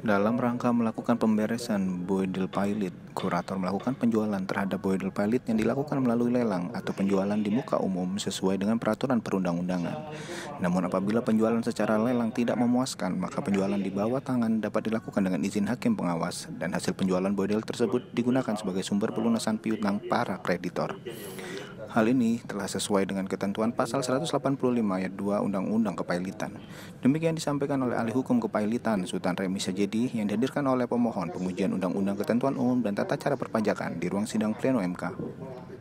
Dalam rangka melakukan pemberesan Boydell Pilot, kurator melakukan penjualan terhadap Boydell Pilot yang dilakukan melalui lelang atau penjualan di muka umum sesuai dengan peraturan perundang-undangan. Namun apabila penjualan secara lelang tidak memuaskan, maka penjualan di bawah tangan dapat dilakukan dengan izin hakim pengawas dan hasil penjualan Boydell tersebut digunakan sebagai sumber pelunasan piutang para kreditor. Hal ini telah sesuai dengan ketentuan pasal 185 ayat 2 Undang-Undang Kepailitan. Demikian disampaikan oleh ahli hukum kepailitan Sultan Remi Sajedi yang dihadirkan oleh pemohon pengujian Undang-Undang Ketentuan Umum dan Tata Cara Perpajakan di ruang sidang pleno MK.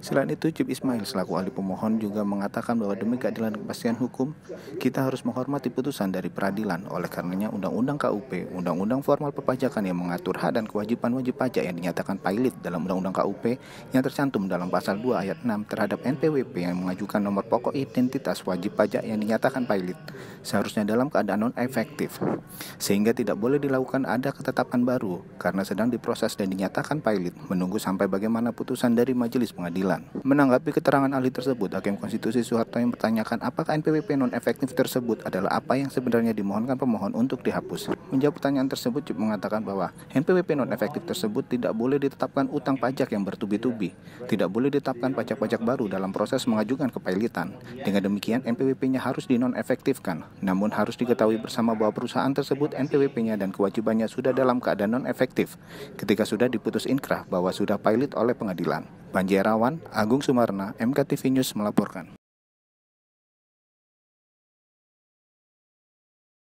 Selain itu, Cip Ismail selaku ahli pemohon juga mengatakan bahwa demi keadilan dan kepastian hukum, kita harus menghormati putusan dari peradilan. Oleh karenanya, Undang-Undang KUP, Undang-Undang Formal Perpajakan yang mengatur hak dan kewajiban wajib pajak yang dinyatakan pailit dalam Undang-Undang KUP yang tercantum dalam pasal 2 ayat 6 terhadap NPWP yang mengajukan nomor pokok identitas wajib pajak yang dinyatakan pailit, seharusnya dalam keadaan non-efektif, sehingga tidak boleh dilakukan ada ketetapan baru karena sedang diproses dan dinyatakan pailit, menunggu sampai bagaimana putusan dari majelis pengadilan. Menanggapi keterangan ahli tersebut, Hakim Konstitusi Soeharto yang bertanyakan apakah NPWP non-efektif tersebut adalah apa yang sebenarnya dimohonkan pemohon untuk dihapus. Menjawab pertanyaan tersebut, Cip mengatakan bahwa NPWP non-efektif tersebut tidak boleh ditetapkan utang pajak yang bertubi-tubi, tidak boleh ditetapkan pajak-pajak baru dalam proses mengajukan kepailitan. Dengan demikian, NPWP-nya harus dinonefektifkan. Namun harus diketahui bersama bahwa perusahaan tersebut NPWP-nya dan kewajibannya sudah dalam keadaan non-efektif ketika sudah diputus inkrah bahwa sudah pailit oleh pengadilan. Banjarawan, Agung Sumarna, MKTV News melaporkan.